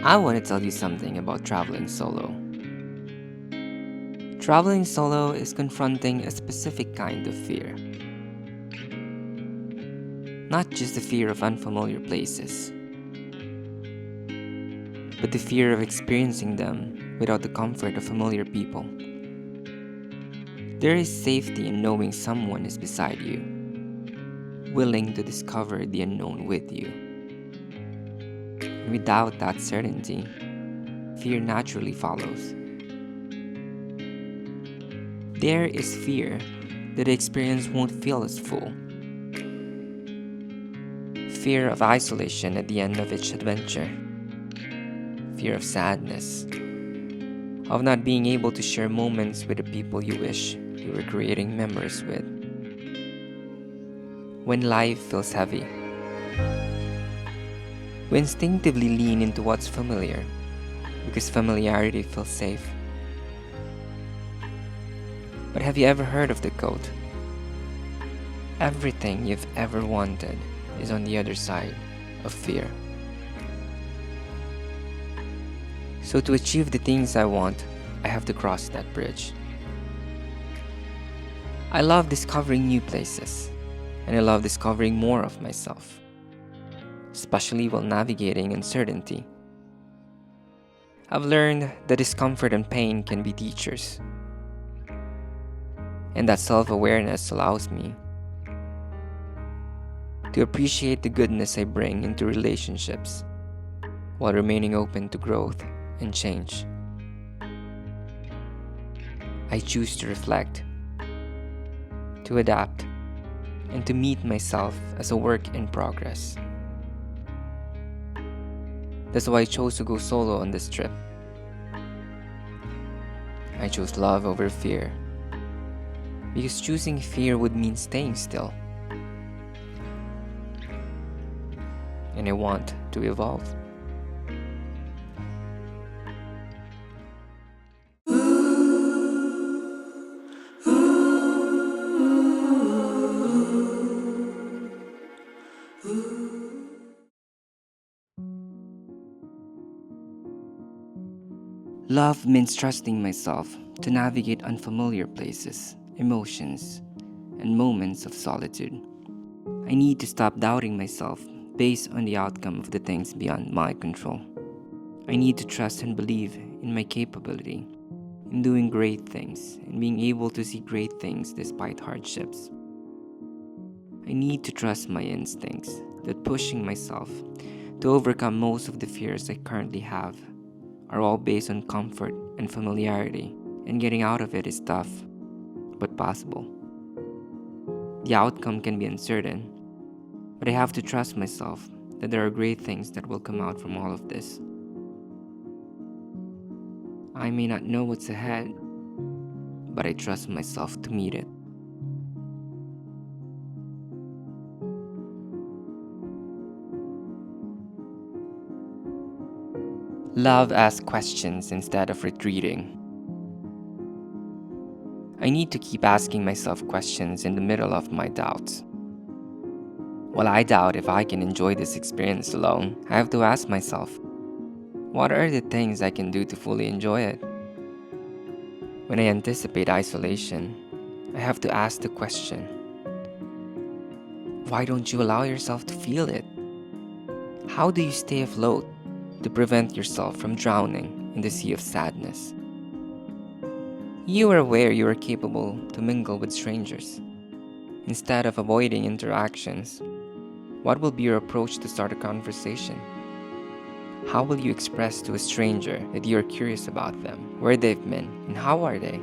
I want to tell you something about traveling solo. Traveling solo is confronting a specific kind of fear. Not just the fear of unfamiliar places, but the fear of experiencing them without the comfort of familiar people. There is safety in knowing someone is beside you, willing to discover the unknown with you. And without that certainty, fear naturally follows. There is fear that the experience won't feel as full. Fear of isolation at the end of each adventure. Fear of sadness. Of not being able to share moments with the people you wish you were creating memories with. When life feels heavy, we instinctively lean into what's familiar because familiarity feels safe. But have you ever heard of the quote? Everything you've ever wanted is on the other side of fear. So to achieve the things I want, I have to cross that bridge. I love discovering new places, and I love discovering more of myself, especially while navigating uncertainty. I've learned that discomfort and pain can be teachers, and that self-awareness allows me to appreciate the goodness I bring into relationships while remaining open to growth and change. I choose to reflect, to adapt, and to meet myself as a work in progress. That's why I chose to go solo on this trip. I chose love over fear, because choosing fear would mean staying still. And I want to evolve. Love means trusting myself to navigate unfamiliar places, emotions, and moments of solitude. I need to stop doubting myself based on the outcome of the things beyond my control. I need to trust and believe in my capability, in doing great things, and being able to see great things despite hardships. I need to trust my instincts that pushing myself to overcome most of the fears I currently have are all based on comfort and familiarity, and getting out of it is tough, but possible. The outcome can be uncertain, but I have to trust myself that there are great things that will come out from all of this. I may not know what's ahead, but I trust myself to meet it. Love asks questions instead of retreating. I need to keep asking myself questions in the middle of my doubts. While I doubt if I can enjoy this experience alone, I have to ask myself, what are the things I can do to fully enjoy it? When I anticipate isolation, I have to ask the question, why don't you allow yourself to feel it? How do you stay afloat to prevent yourself from drowning in the sea of sadness? You are aware you are capable to mingle with strangers. Instead of avoiding interactions, what will be your approach to start a conversation? How will you express to a stranger that you are curious about them, where they've been, and how are they?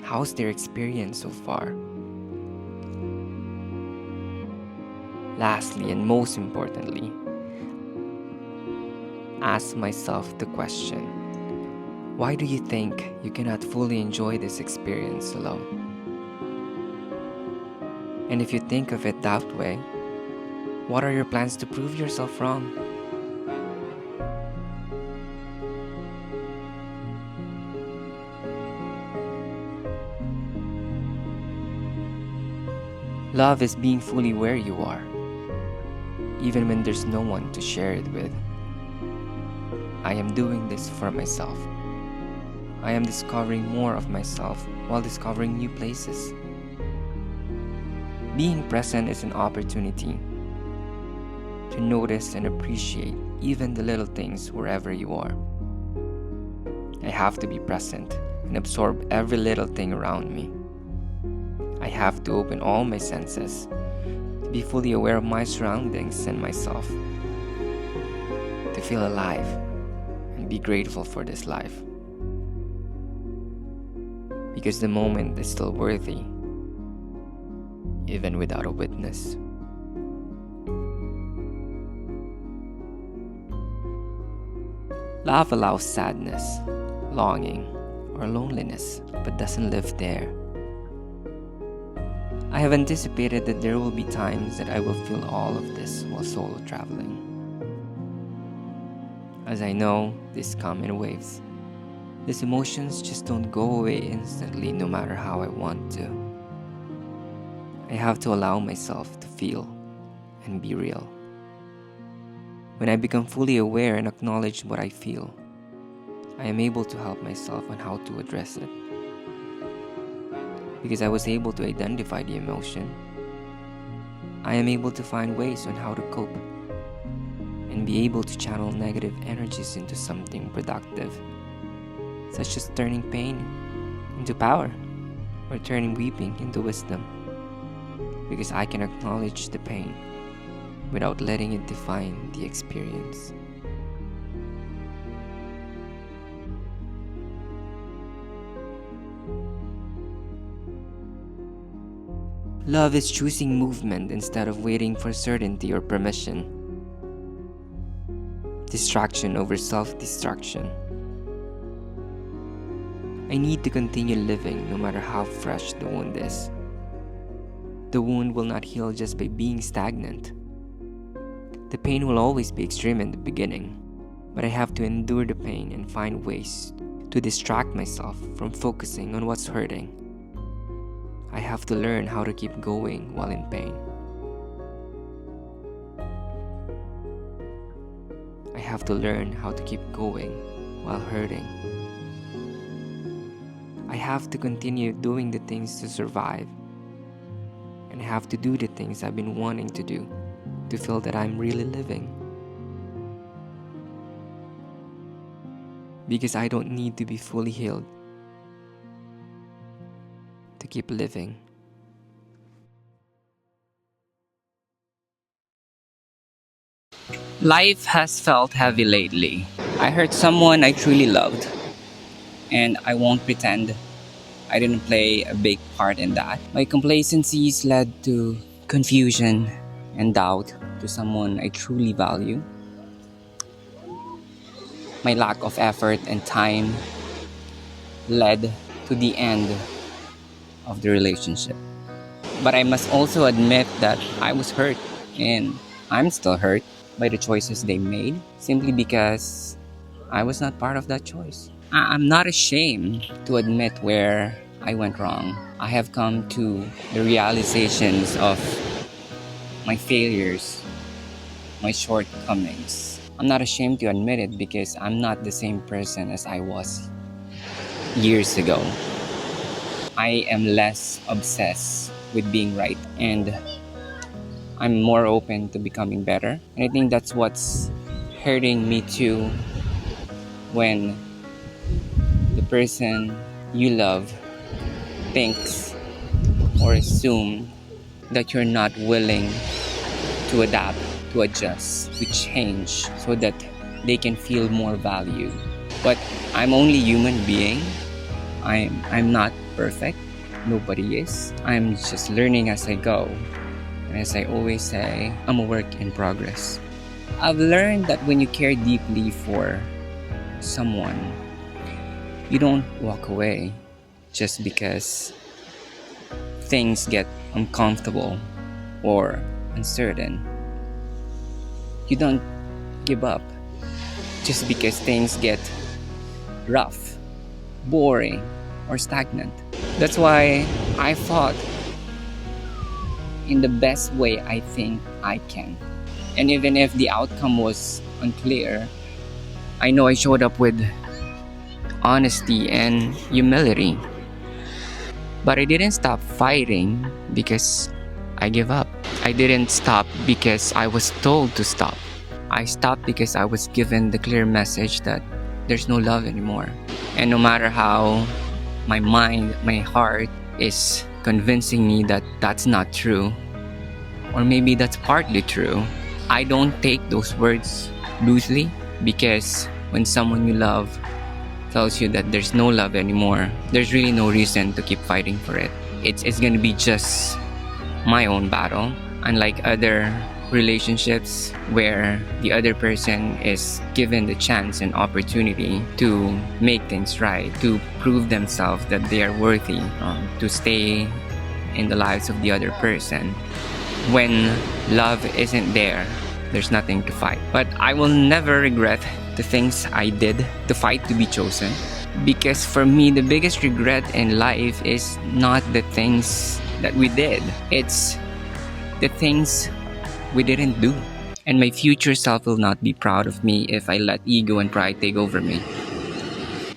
How's their experience so far? Lastly, and most importantly, ask myself the question, why do you think you cannot fully enjoy this experience alone? And if you think of it that way, what are your plans to prove yourself wrong? Love is being fully where you are, even when there's no one to share it with. I am doing this for myself. I am discovering more of myself while discovering new places. Being present is an opportunity to notice and appreciate even the little things wherever you are. I have to be present and absorb every little thing around me. I have to open all my senses to be fully aware of my surroundings and myself, to feel alive and be grateful for this life. Because the moment is still worthy, even without a witness. Love allows sadness, longing, or loneliness, but doesn't live there. I have anticipated that there will be times that I will feel all of this while solo traveling. As I know, these come in waves. These emotions just don't go away instantly no matter how I want to. I have to allow myself to feel and be real. When I become fully aware and acknowledge what I feel, I am able to help myself on how to address it. Because I was able to identify the emotion, I am able to find ways on how to cope and be able to channel negative energies into something productive, such as turning pain into power or turning weeping into wisdom. Because I can acknowledge the pain without letting it define the experience. Love is choosing movement instead of waiting for certainty or permission. Distraction over self-destruction. I need to continue living no matter how fresh the wound is. The wound will not heal just by being stagnant. The pain will always be extreme in the beginning, but I have to endure the pain and find ways to distract myself from focusing on what's hurting. I have to learn how to keep going while in pain. I have to learn how to keep going while hurting. I have to continue doing the things to survive. And I have to do the things I've been wanting to do to feel that I'm really living. Because I don't need to be fully healed to keep living. Life has felt heavy lately. I hurt someone I truly loved, and I won't pretend I didn't play a big part in that. My complacencies led to confusion and doubt to someone I truly value. My lack of effort and time led to the end of the relationship. But I must also admit that I was hurt, and I'm still hurt by the choices they made simply because I was not part of that choice. I'm not ashamed to admit where I went wrong. I have come to the realizations of my failures, my shortcomings. I'm not ashamed to admit it because I'm not the same person as I was years ago. I am less obsessed with being right, and I'm more open to becoming better. And I think that's what's hurting me too, when the person you love thinks or assume that you're not willing to adapt, to adjust, to change so that they can feel more valued. But I'm only human being. I'm not perfect. Nobody is. I'm just learning as I go. And as I always say, I'm a work in progress. I've learned that when you care deeply for someone, you don't walk away just because things get uncomfortable or uncertain. You don't give up just because things get rough, boring, or stagnant. That's why I fought in the best way I think I can. And even if the outcome was unclear, I know I showed up with honesty and humility. But I didn't stop fighting because I gave up. I didn't stop because I was told to stop. I stopped because I was given the clear message that there's no love anymore. And no matter how my mind, my heart is convincing me that that's not true, or maybe that's partly true, I don't take those words loosely, because when someone you love tells you that there's no love anymore, there's really no reason to keep fighting for it. It's gonna be just my own battle. Unlike other relationships where the other person is given the chance and opportunity to make things right, to prove themselves that they are worthy, to stay in the lives of the other person. When love isn't there, there's nothing to fight. But I will never regret the things I did to fight to be chosen. Because for me, the biggest regret in life is not the things that we did. It's the things we didn't do. And my future self will not be proud of me if I let ego and pride take over me.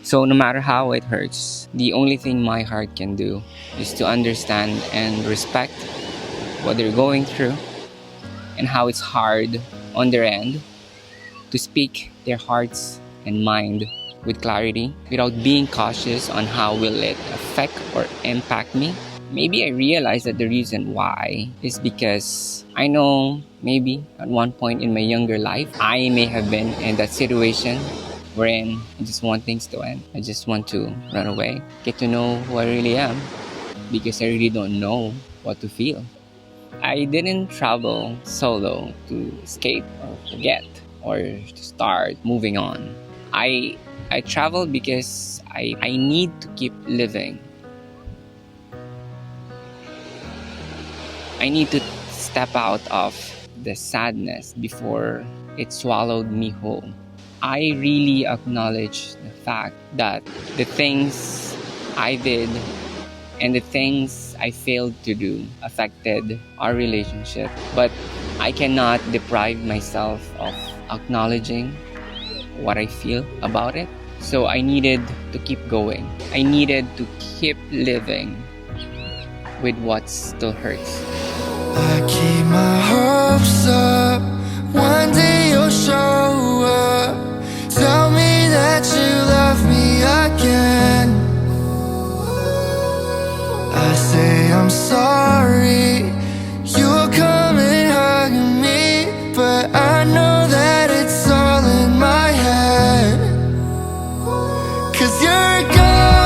So no matter how it hurts, the only thing my heart can do is to understand and respect what they're going through and how it's hard on their end to speak their hearts and mind with clarity without being cautious on how will it affect or impact me. Maybe I realized that the reason why is because I know maybe at one point in my younger life, I may have been in that situation wherein I just want things to end. I just want to run away, get to know who I really am, because I really don't know what to feel. I didn't travel solo to escape or forget or to start moving on. I traveled because I need to keep living. I need to step out of the sadness before it swallowed me whole. I really acknowledge the fact that the things I did and the things I failed to do affected our relationship. But I cannot deprive myself of acknowledging what I feel about it. So I needed to keep going. I needed to keep living with what still hurts. I keep my hopes up. One day you'll show up. Tell me that you love me again. I say I'm sorry. You'll come and hug me, but I know that it's all in my head. 'Cause you're gone.